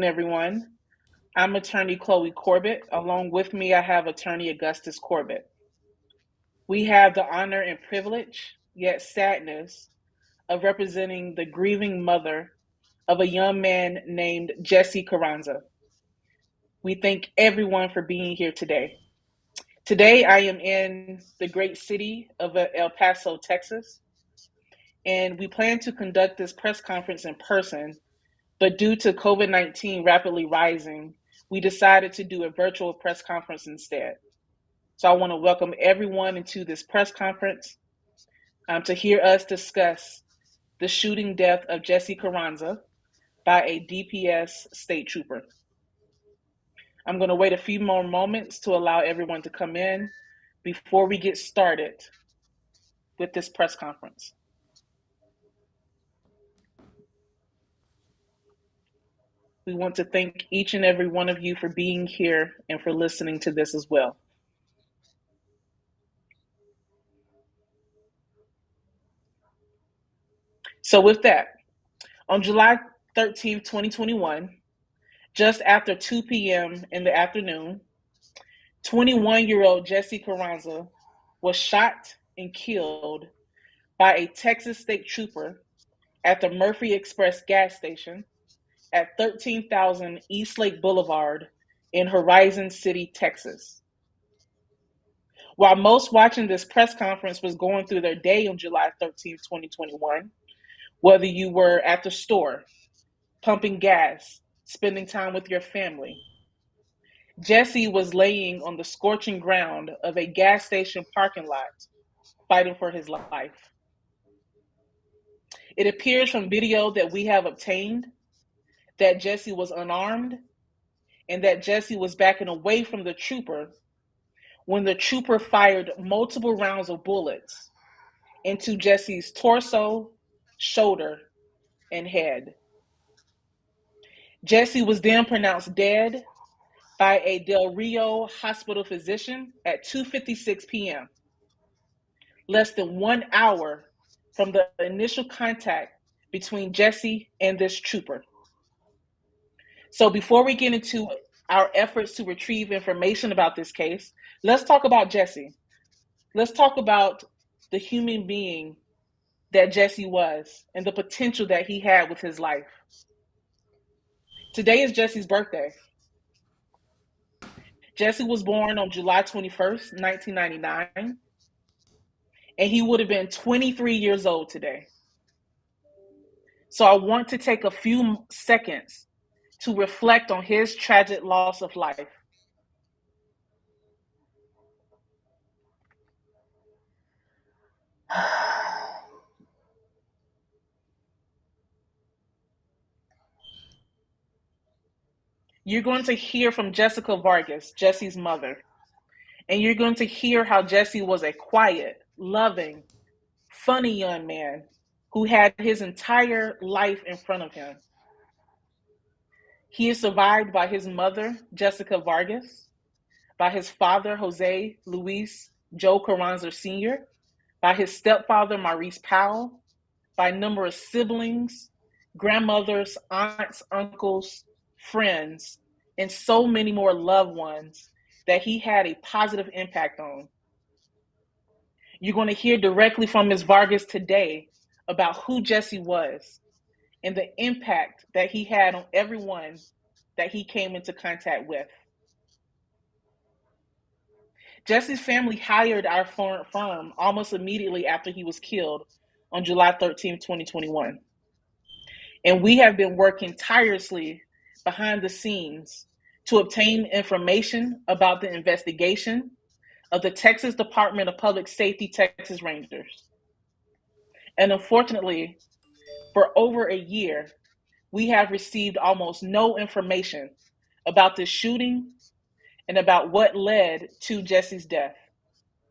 everyone. I'm attorney Chloe Corbett. Along with me, I have attorney Augustus Corbett. We have the honor and privilege, yet sadness, of representing the grieving mother of a young man named Jesse Carranza. We thank everyone for being here today. Today, I am in the great city of El Paso, Texas, and we plan to conduct this press conference in person. But due to COVID-19 rapidly rising, we decided to do a virtual press conference instead. So I want to welcome everyone into this press conference to hear us discuss the shooting death of Jesse Carranza by a DPS state trooper. I'm going to wait a few more moments to allow everyone to come in before we get started with this press conference. We want to thank each and every one of you for being here and for listening to this as well. So with that, on July 13th, 2021, just after 2 p.m. in the afternoon, 21-year-old Jesse Carranza was shot and killed by a Texas state trooper at the Murphy Express gas station at 13,000 Eastlake Boulevard in Horizon City, Texas. While most watching this press conference was going through their day on July 13th, 2021, whether you were at the store, pumping gas, spending time with your family, Jesse was laying on the scorching ground of a gas station parking lot, fighting for his life. It appears from video that we have obtained that Jesse was unarmed and that Jesse was backing away from the trooper when the trooper fired multiple rounds of bullets into Jesse's torso, shoulder, and head. Jesse was then pronounced dead by a Del Rio hospital physician at 2:56 p.m., less than 1 hour from the initial contact between Jesse and this trooper. So before we get into our efforts to retrieve information about this case, let's talk about Jesse. Let's talk about the human being that Jesse was and the potential that he had with his life. Today is Jesse's birthday. Jesse was born on July 21st, 1999, and he would have been 23 years old today. So I want to take a few seconds to reflect on his tragic loss of life. You're going to hear from Jessica Vargas, Jesse's mother, and you're going to hear how Jesse was a quiet, loving, funny young man who had his entire life in front of him. He is survived by his mother, Jessica Vargas, by his father, Jose Luis Joe Carranza Sr., by his stepfather, Maurice Powell, by numerous siblings, grandmothers, aunts, uncles, friends, and so many more loved ones that he had a positive impact on. You're going to hear directly from Ms. Vargas today about who Jesse was and the impact that he had on everyone that he came into contact with. Jesse's family hired our firm almost immediately after he was killed on July 13th, 2021. And we have been working tirelessly behind the scenes to obtain information about the investigation of the Texas Department of Public Safety Texas Rangers. And unfortunately, for over a year, we have received almost no information about this shooting and about what led to Jesse's death.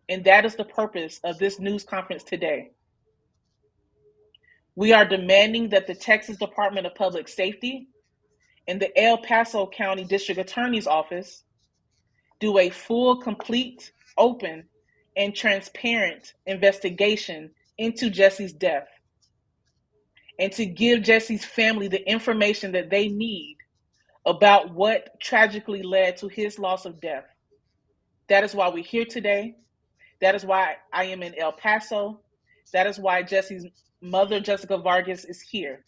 And that is the purpose of this news conference today. We are demanding that the Texas Department of Public Safety and the El Paso County District Attorney's Office do a full, complete, open, and transparent investigation into Jesse's death, and to give Jesse's family the information that they need about what tragically led to his loss of death. That is why we're here today. That is why I am in El Paso. That is why Jesse's mother, Jessica Vargas, is here.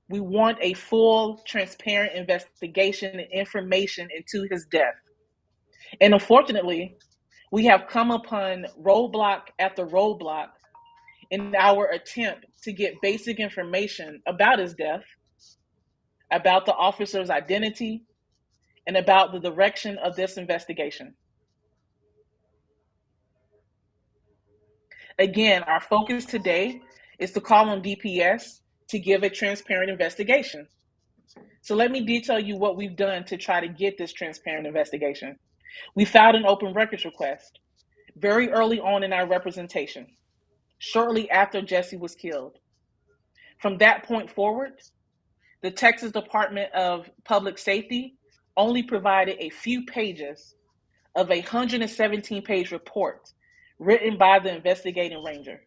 We want a full, transparent investigation and information into his death. And unfortunately, we have come upon roadblock after roadblock in our attempt to get basic information about his death, about the officer's identity, and about the direction of this investigation. Again, our focus today is to call on DPS to give a transparent investigation. So let me detail you what we've done to try to get this transparent investigation. We filed an open records request very early on in our representation, shortly after Jesse was killed. From that point forward, the Texas Department of Public Safety only provided a few pages of a 117-page report written by the investigating ranger.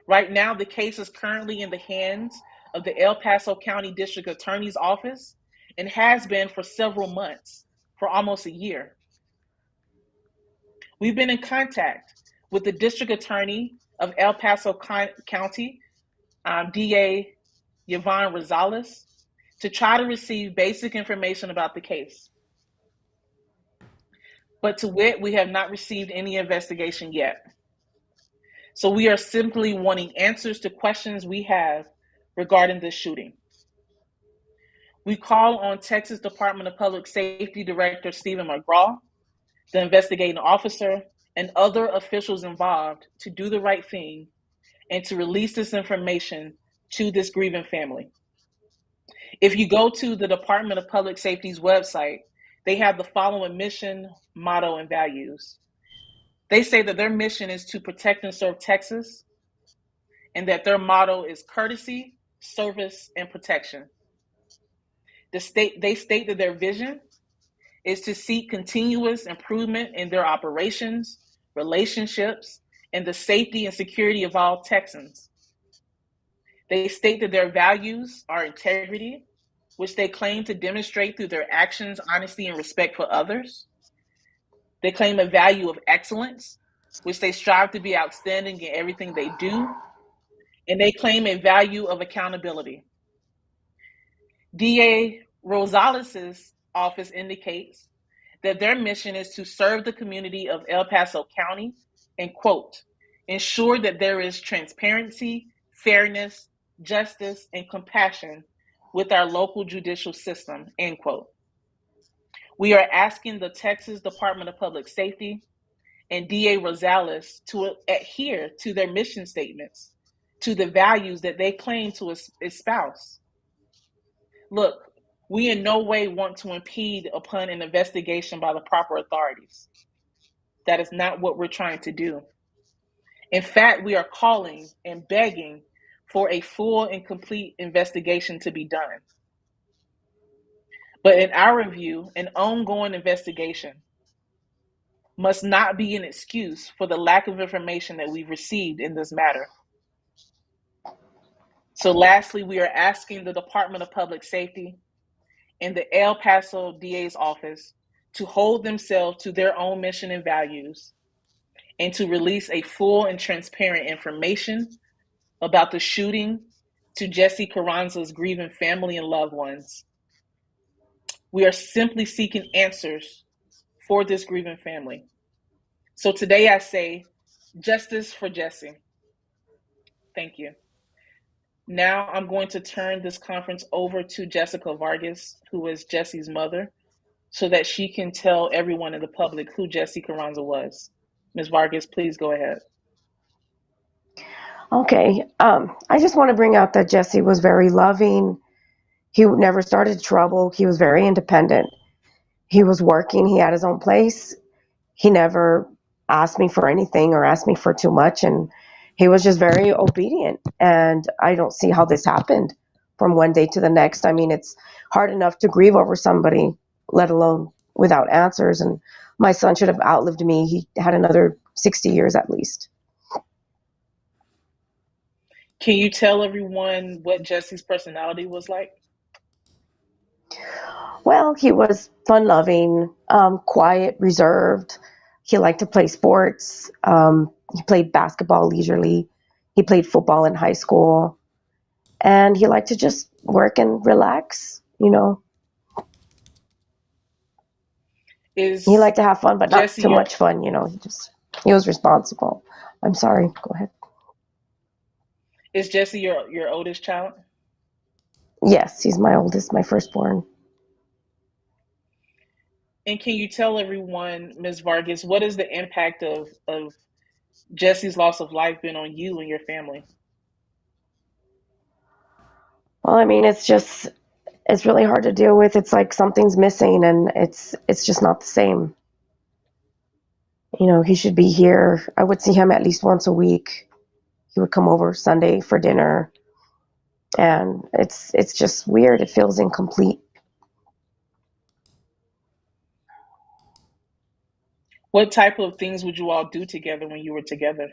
Right now, the case is currently in the hands of the El Paso County District Attorney's Office and has been for several months, for almost a year. We've been in contact with the District Attorney of El Paso County, DA Yvonne Rosales, to try to receive basic information about the case. But to wit, we have not received any investigation yet. So we are simply wanting answers to questions we have regarding this shooting. We call on Texas Department of Public Safety Director Stephen McGraw, the investigating officer, and other officials involved to do the right thing and to release this information to this grieving family. If you go to the Department of Public Safety's website, they have the following mission, motto, and values. They say that their mission is to protect and serve Texas, and that their motto is courtesy, service, and protection. They state that their vision is to seek continuous improvement in their operations, relationships, and the safety and security of all Texans. They state that their values are integrity, which they claim to demonstrate through their actions, honesty, and respect for others. They claim a value of excellence, which they strive to be outstanding in everything they do. And they claim a value of accountability. DA Rosales' office indicates that their mission is to serve the community of El Paso County and, quote, ensure that there is transparency, fairness, justice, and compassion with our local judicial system, end quote. We are asking the Texas Department of Public Safety and DA Rosales to adhere to their mission statements, to the values that they claim to espouse. Look, we in no way want to impede upon an investigation by the proper authorities. That is not what we're trying to do. In fact, we are calling and begging for a full and complete investigation to be done. But in our view, an ongoing investigation must not be an excuse for the lack of information that we've received in this matter. So lastly, we are asking the Department of Public Safety and the El Paso DA's office to hold themselves to their own mission and values and to release a full and transparent information about the shooting to Jesse Carranza's grieving family and loved ones. We are simply seeking answers for this grieving family. So today I say, justice for Jesse. Thank you. Now I'm going to turn this conference over to Jessica Vargas, who is Jesse's mother, so that she can tell everyone in the public who Jesse Carranza was. Ms. Vargas, please go ahead. Okay. I just want to bring out that Jesse was very loving. He never started trouble. He was very independent. He was working. He had his own place. He never asked me for anything or asked me for too much. And he was just very obedient. And I don't see how this happened from one day to the next. I mean, it's hard enough to grieve over somebody, let alone without answers. And my son should have outlived me. He had another 60 years at least. Can you tell everyone what Jesse's personality was like? Well, he was fun loving, quiet, reserved. He liked to play sports. He played basketball leisurely. He played football in high school. And he liked to just work and relax. He Is liked to have fun, but not Jesse too your much fun. He was responsible. I'm sorry. Go ahead. is Jesse your oldest child? Yes, he's my oldest, my firstborn. And can you tell everyone, Ms. Vargas, what is the impact of Jesse's loss of life been on you and your family? Well, I mean, it's really hard to deal with. It's like something's missing, and it's just not the same. He should be here. I would see him at least once a week. He would come over Sunday for dinner, and it's just weird. It feels incomplete. What type of things would you all do together when you were together?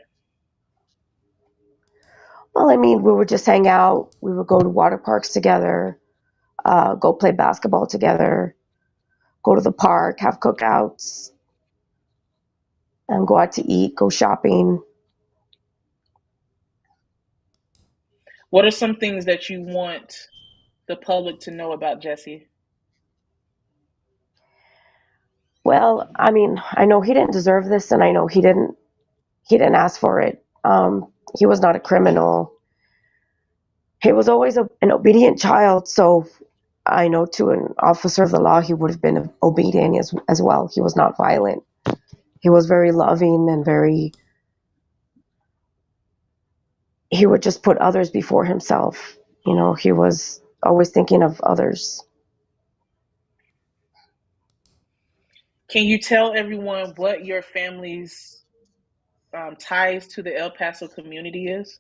Well, I mean, we would just hang out. We would go to water parks together, go play basketball together, go to the park, have cookouts, and go out to eat, go shopping. What are some things that you want the public to know about Jesse? Well, I mean, I know he didn't deserve this, and I know he didn't ask for it. He was not a criminal. He was always an obedient child, so I know to an officer of the law, he would have been obedient as well. He was not violent. He was very loving and he would just put others before himself. He was always thinking of others. Can you tell everyone what your family's ties to the El Paso community is?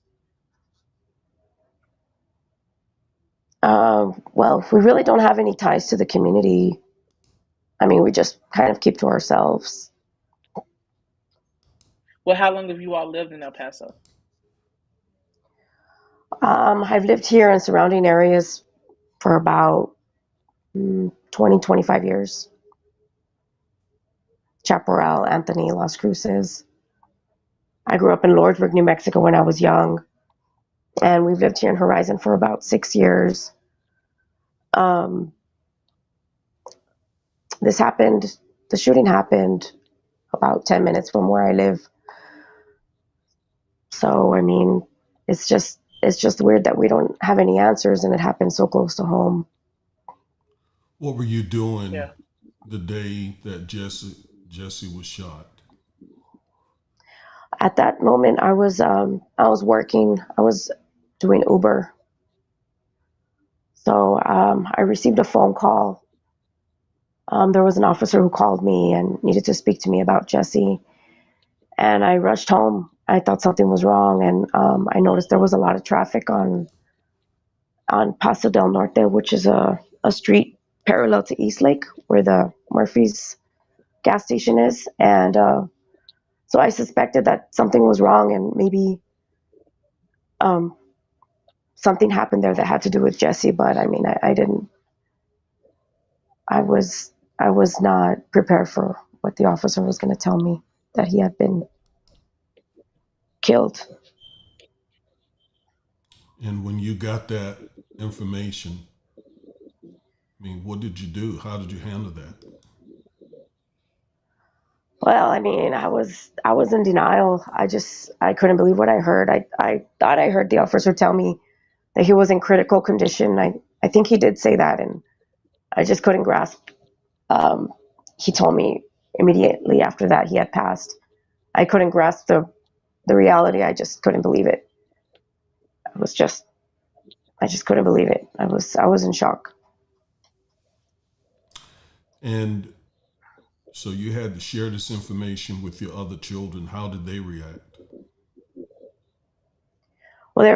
Well, we really don't have any ties to the community. I mean, we just kind of keep to ourselves. Well, how long have you all lived in El Paso? I've lived here in surrounding areas for about 20, 25 years. Chaparral, Anthony, Las Cruces. I grew up in Lordsburg, New Mexico when I was young, and we've lived here in Horizon for about 6 years. Um, this happened, the shooting happened about 10 minutes from where I live. So, I mean, it's just weird that we don't have any answers and it happened so close to home. What were you doing Yeah. the day that Jesse was shot? At that moment, I was working. I was doing Uber. So I received a phone call. There was an officer who called me and needed to speak to me about Jesse. And I rushed home. I thought something was wrong, and I noticed there was a lot of traffic on Paso del Norte, which is a street parallel to Eastlake, where the Murphy's gas station is. And so I suspected that something was wrong, and maybe um, something happened there that had to do with Jesse. But I mean, I didn't. I was not prepared for what the officer was going to tell me, that he had been killed. And when you got that information, I mean, what did you do? How did you handle that? Well, I mean, I was in denial. I couldn't believe what I heard. I thought I heard the officer tell me that he was in critical condition. I think he did say that, and I just couldn't grasp. Um, he told me immediately after that he had passed. I couldn't grasp the reality. I just couldn't believe it. I was just I just couldn't believe it. I was in shock. And so you had to share this information with your other children. How did they react? Well, they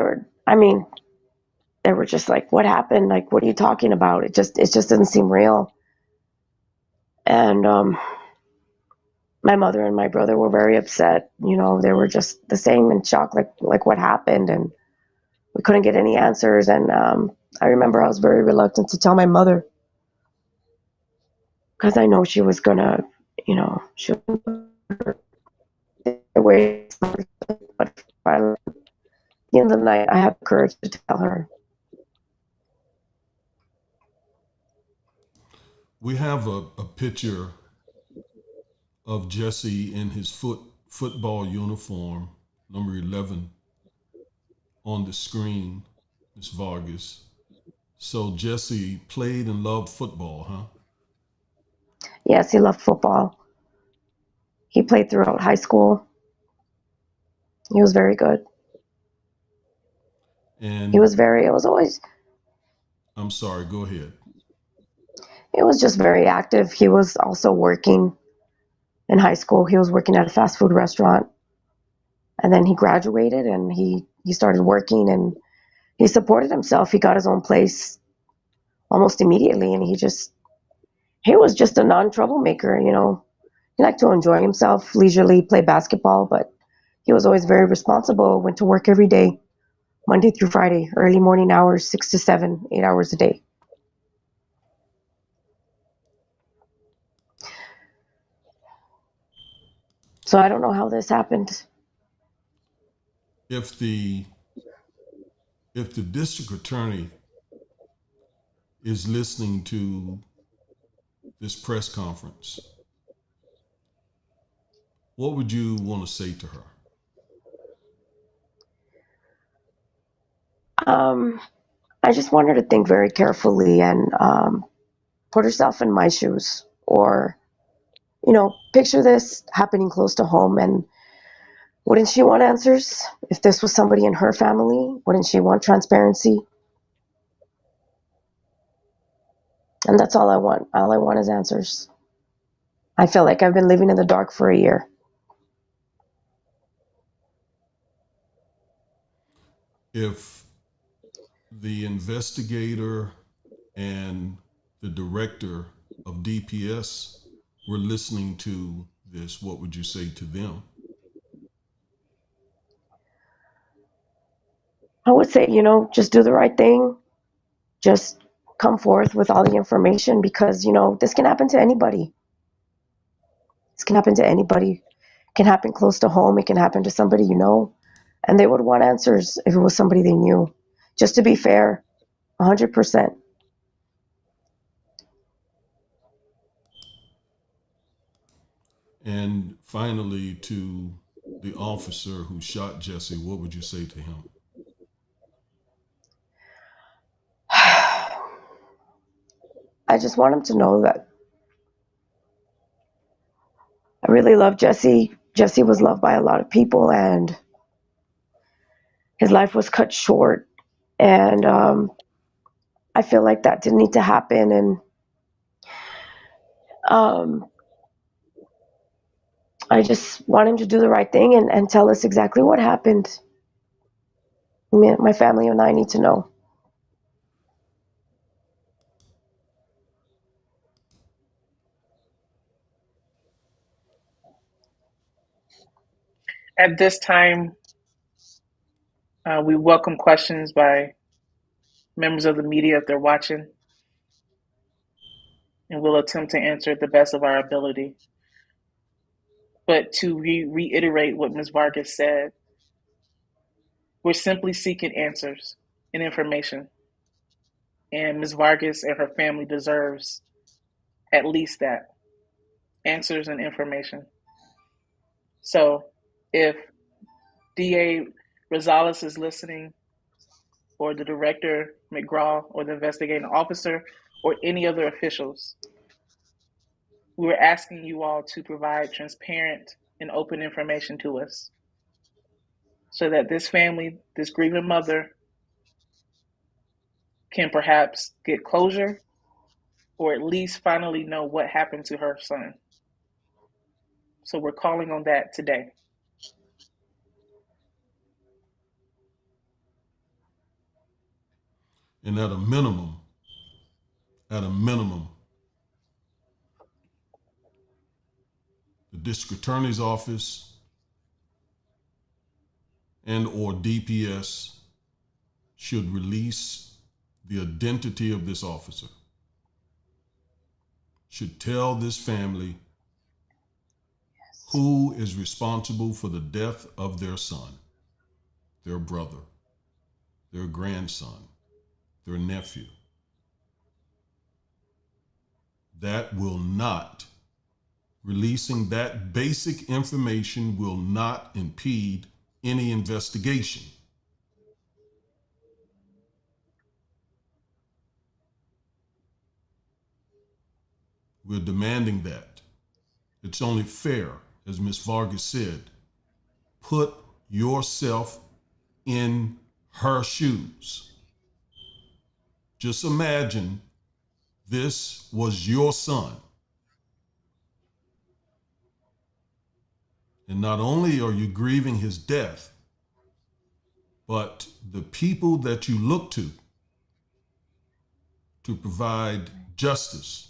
were just like, "What happened? Like, what are you talking about? It just didn't seem real." And my mother and my brother were very upset. They were just the same, in shock, like what happened, and we couldn't get any answers. And I remember I was very reluctant to tell my mother. because I know she was gonna, she was away. But finally, at the end of the night, I had the courage to tell her. We have a picture of Jesse in his football uniform, number 11, on the screen, Miss Vargas. So Jesse played and loved football, huh? Yes, he loved football. He played throughout high school. He was very good. He And was very. It was always. I'm sorry, go ahead. It was just very active. He was also working in high school. He was working at a fast food restaurant, and then he graduated and he started working and he supported himself. He got his own place almost immediately, and he was just a non troublemaker. He liked to enjoy himself, leisurely play basketball, but he was always very responsible. Went to work every day, Monday through Friday, early morning hours, 6 to 7, 8 hours a day. So I don't know how this happened. If the if the district attorney is listening to this press conference, what would you want to say to her? Um, I just want her to think very carefully and put herself in my shoes, or picture this happening close to home. And wouldn't she want answers if this was somebody in her family? Wouldn't she want transparency? And that's all I want. All I want is answers. I feel like I've been living in the dark for a year. If the investigator and the director of DPS were listening to this, what would you say to them? I would say, just do the right thing. Just come forth with all the information, because, this can happen to anybody. This can happen to anybody. It can happen close to home. It can happen to somebody you know. And they would want answers if it was somebody they knew. Just to be fair, 100%. And finally, to the officer who shot Jesse, what would you say to him? I just want him to know that I really love Jesse. Jesse was loved by a lot of people, and his life was cut short. And I feel like that didn't need to happen. And um, I just want him to do the right thing and tell us exactly what happened. My family and I need to know. At this time, we welcome questions by members of the media if they're watching, and we'll attempt to answer at the best of our ability. But to reiterate what Ms. Vargas said, we're simply seeking answers and information. And Ms. Vargas and her family deserves at least that, answers and information. So if DA Rosales is listening, or the director, McGraw, or the investigating officer, or any other officials, we were asking you all to provide transparent and open information to us so that this family, this grieving mother, can perhaps get closure or at least finally know what happened to her son. So we're calling on that today. And at a minimum, the district attorney's office and or DPS should release the identity of this officer, should tell this family who is responsible for the death of their son, their brother, their grandson, their nephew. That will not, releasing that basic information will not impede any investigation. We're demanding that. It's only fair, as Ms. Vargas said, put yourself in her shoes. Just imagine this was your son. And not only are you grieving his death, but the people that you look to provide justice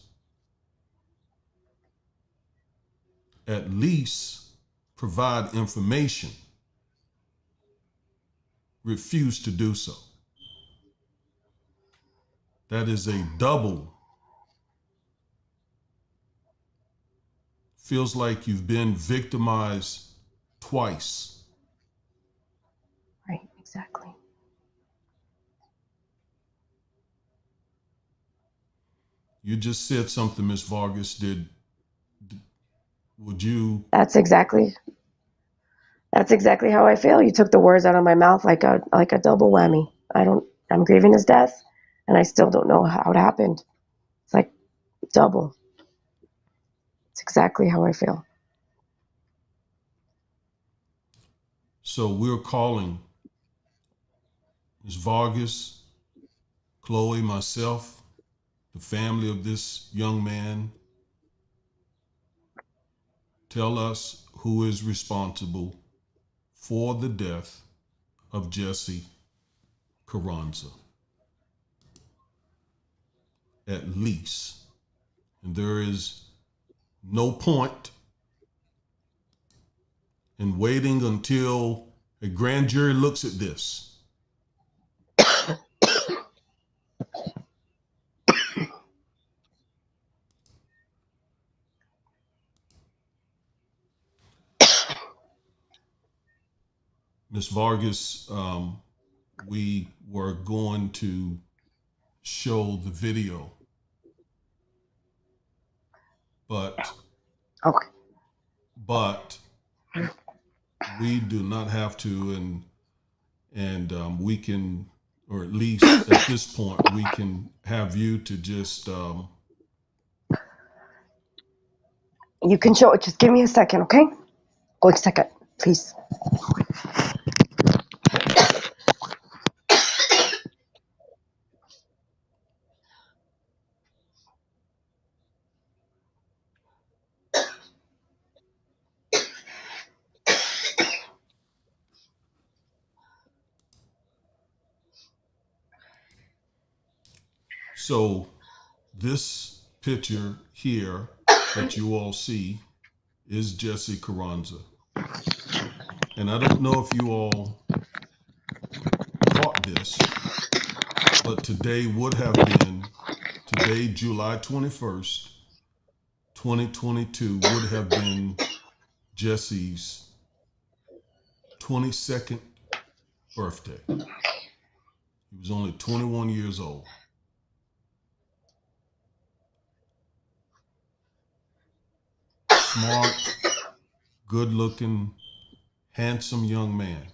at least provide information, refuse to do so. That is a double. Feels like you've been victimized twice. Right, exactly. You just said something, Ms. Vargas. Would you? That's exactly how I feel. You took the words out of my mouth like a double whammy. I'm grieving his death, and I still don't know how it happened. It's like double. It's exactly how I feel. So we're calling Ms. Vargas, Chloe, myself, the family of this young man. Tell us who is responsible for the death of Jesse Carranza. At least. And there is no point in waiting until a grand jury looks at this. Ms. Vargas, we were going to show the video, but Okay. we do not have to, and we can, or at least at this point, we can have you to just. You can show it. Just give me a second, okay? Go a second, please. So this picture here that you all see is Jesse Carranza. And I don't know if you all caught this, but today, July 21st, 2022, would have been Jesse's 22nd birthday. He was only 21 years old. Smart, good-looking, handsome young man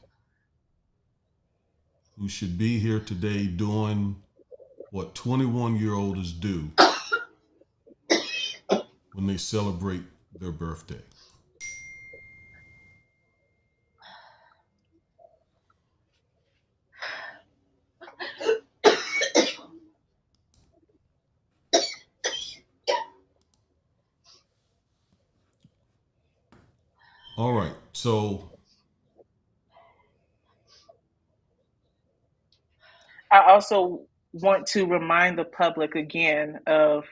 who should be here today doing what 21-year-olds do when they celebrate their birthday. All right, so I also want to remind the public again of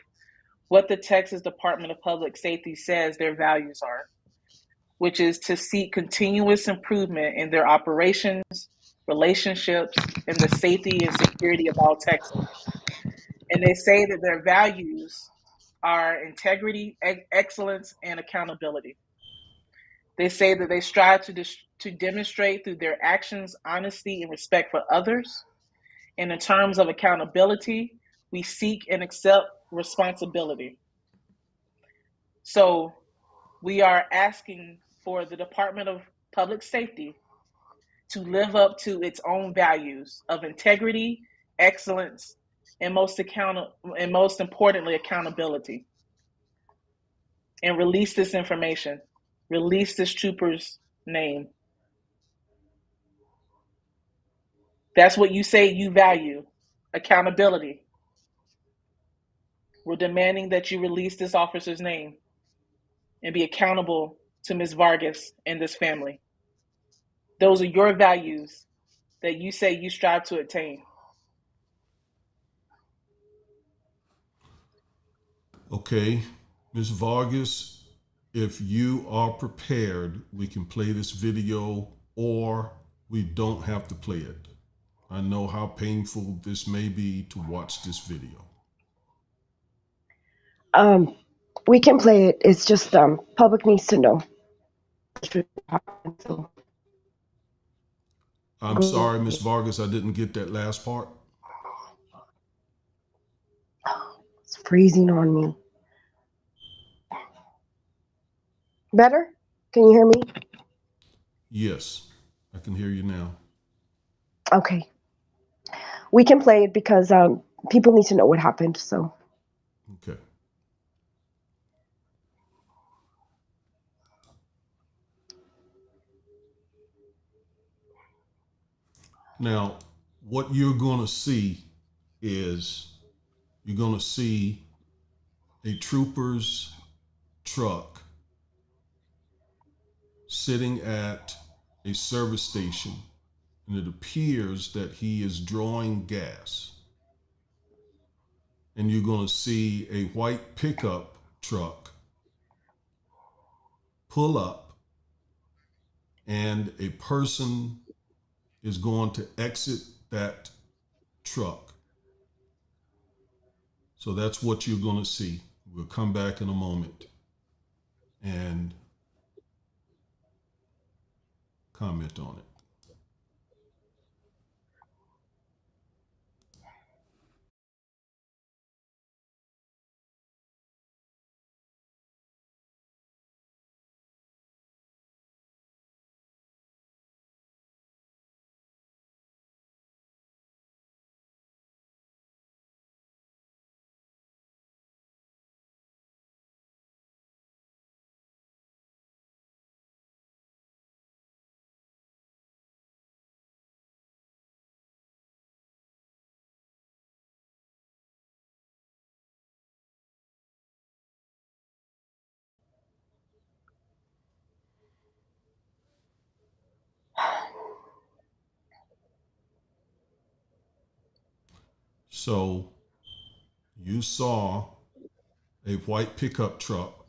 what the Texas Department of Public Safety says their values are, which is to seek continuous improvement in their operations, relationships, and the safety and security of all Texans. And they say that their values are integrity, excellence, and accountability. They say that they strive to demonstrate through their actions honesty and respect for others. And in terms of accountability, we seek and accept responsibility. So we are asking for the Department of Public Safety to live up to its own values of integrity, excellence, and most importantly, accountability, and release this information, release this trooper's name. That's what you say you value, accountability. We're demanding that you release this officer's name and be accountable to Ms. Vargas and this family. Those are your values that you say you strive to attain. Okay, Ms. Vargas, if you are prepared, we can play this video or we don't have to play it. I know how painful this may be to watch this video. Um, we can play it. It's just public needs to know. So, I'm sorry, Ms. Vargas, I didn't get that last part. it's freezing on me. Better? Can you hear me? Yes, I can hear you now. Okay. We can play it because people need to know what happened. So, Okay. Now, what you're going to see is you're going to see a trooper's truck sitting at a service station, and it appears that he is drawing gas. And you're going to see a white pickup truck pull up, and a person is going to exit that truck. So that's what you're going to see. We'll come back in a moment and comment on it. So you saw a white pickup truck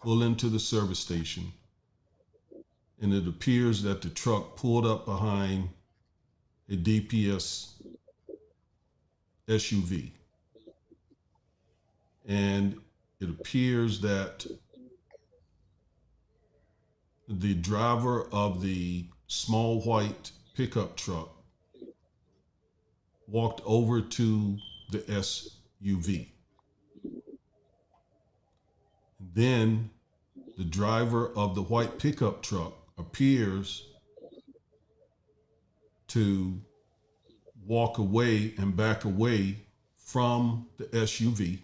pull into the service station, and it appears that the truck pulled up behind a DPS SUV. And it appears that the driver of the small white pickup truck walked over to the SUV. Then the driver of the white pickup truck appears to walk away and back away from the SUV.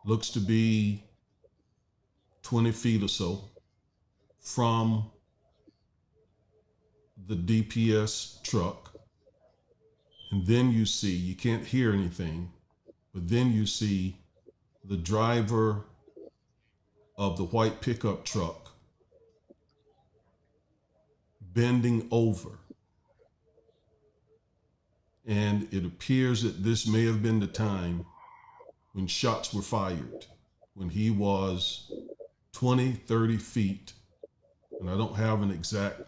Looks to be 20 feet or so from the DPS truck. And then you see, you can't hear anything, but then you see the driver of the white pickup truck bending over. And it appears that this may have been the time when shots were fired, when he was 20, 30 feet, and I don't have an exact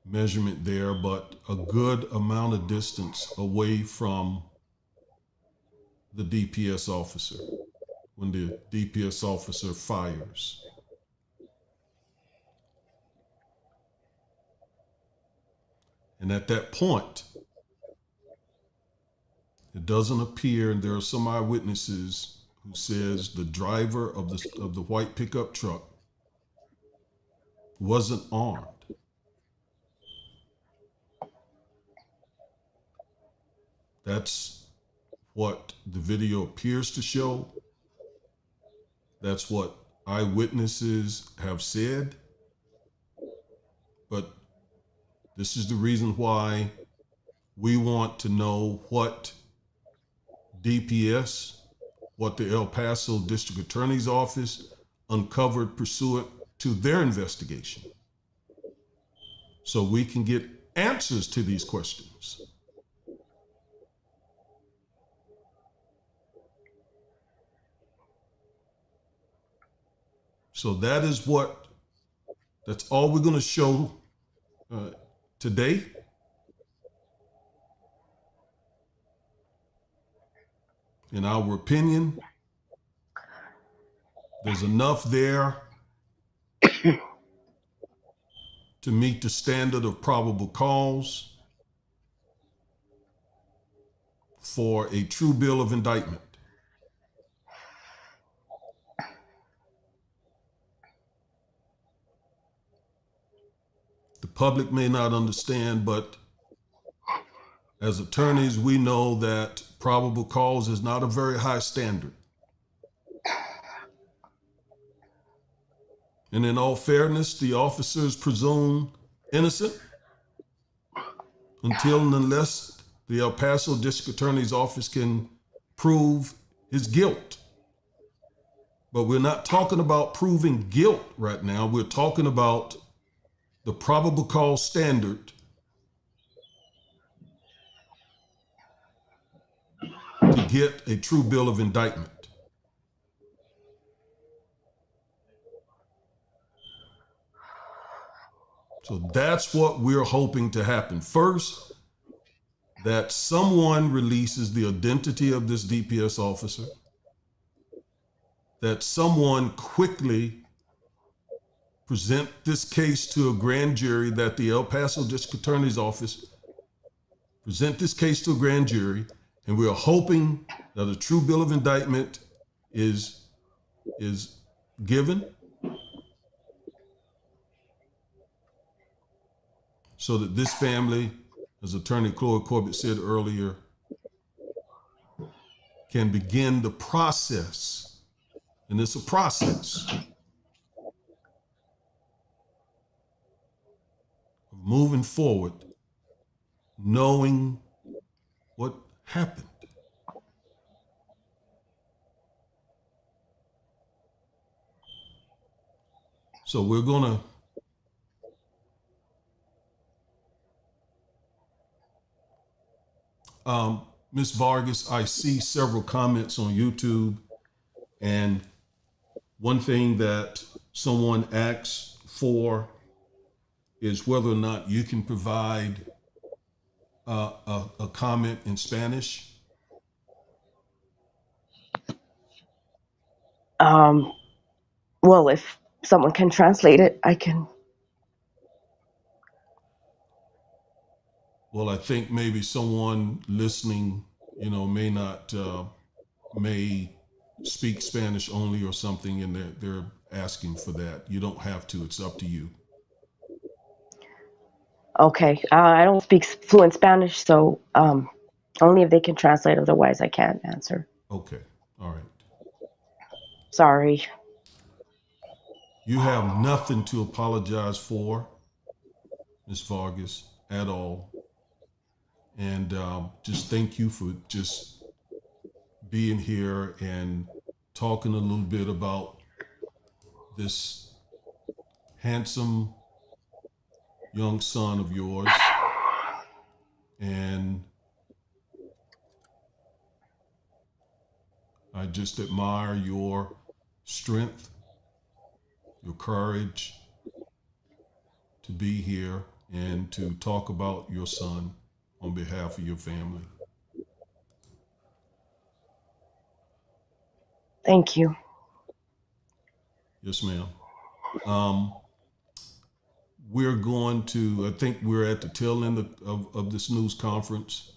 measurement there, but a good amount of distance away from the DPS officer, when the DPS officer fires. And at that point, it doesn't appear, and there are some eyewitnesses who says the driver of the white pickup truck wasn't armed. That's what the video appears to show. That's what eyewitnesses have said. But this is the reason why we want to know what DPS, what the El Paso District Attorney's Office uncovered pursuant to their investigation, so we can get answers to these questions. So that's all we're going to show today. In our opinion, there's enough there to meet the standard of probable cause for a true bill of indictment. The public may not understand, but as attorneys, we know that probable cause is not a very high standard. And in all fairness, the officers presume innocent until and unless the El Paso District Attorney's Office can prove his guilt. But we're not talking about proving guilt right now. We're talking about the probable cause standard to get a true bill of indictment. So that's what we're hoping to happen. First, that someone releases the identity of this DPS officer, that someone quickly present this case to a grand jury, that the El Paso District Attorney's Office present this case to a grand jury, and we're hoping that a true bill of indictment is given, so that this family, as Attorney Chloe Corbett said earlier, can begin the process. And it's a process of moving forward, knowing what happened. So we're going to, Ms. Vargas, I see several comments on YouTube, and one thing that someone asks for is whether or not you can provide a comment in Spanish. Well, if someone can translate it, I can. Well, I think maybe someone listening, may speak Spanish only or something, and they're asking for that. You don't have to. It's up to you. Okay. I don't speak fluent Spanish, so only if they can translate. Otherwise, I can't answer. Okay. All right. Sorry. You have nothing to apologize for, Ms. Vargas, at all. And just thank you for just being here and talking a little bit about this handsome young son of yours. And I just admire your strength, your courage to be here and to talk about your son on behalf of your family. Thank you. Yes, ma'am. Um, we're going to, I think we're at the tail end of this news conference.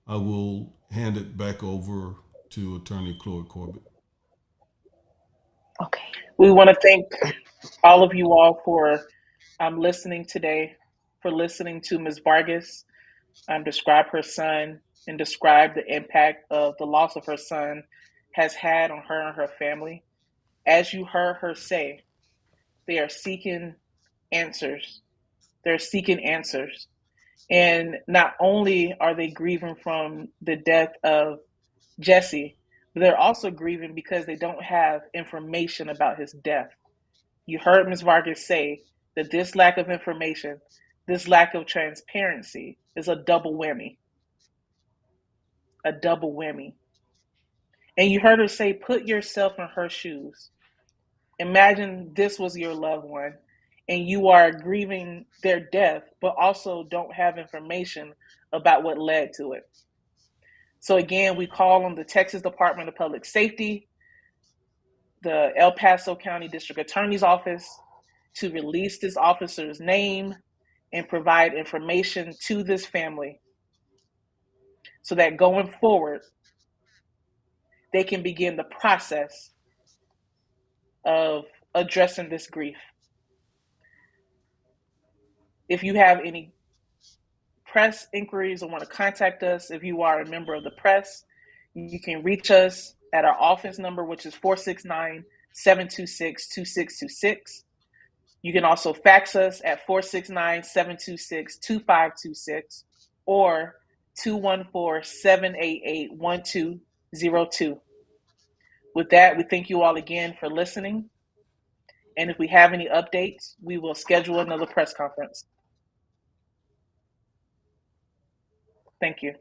I will hand it back over to Attorney Chloe Corbett. Okay. We want to thank all of you all for listening today, for listening to Ms. Vargas describe her son and describe the impact of the loss of her son has had on her and her family. As you heard her say, they are seeking answers. They're seeking answers. And not only are they grieving from the death of Jesse, but they're also grieving because they don't have information about his death. You heard Ms. Vargas say that this lack of information, this lack of transparency is a double whammy. A double whammy. And you heard her say, put yourself in her shoes. Imagine this was your loved one and you are grieving their death, but also don't have information about what led to it. So, again, we call on the Texas Department of Public Safety, the El Paso County District Attorney's Office to release this officer's name and provide information to this family so that going forward, they can begin the process of addressing this grief. If you have any press inquiries or want to contact us, if you are a member of the press, you can reach us at our office number, which is 469-726-2626. You can also fax us at 469-726-2526 or 214-788-1202. With that, we thank you all again for listening. And if we have any updates, we will schedule another press conference. Thank you.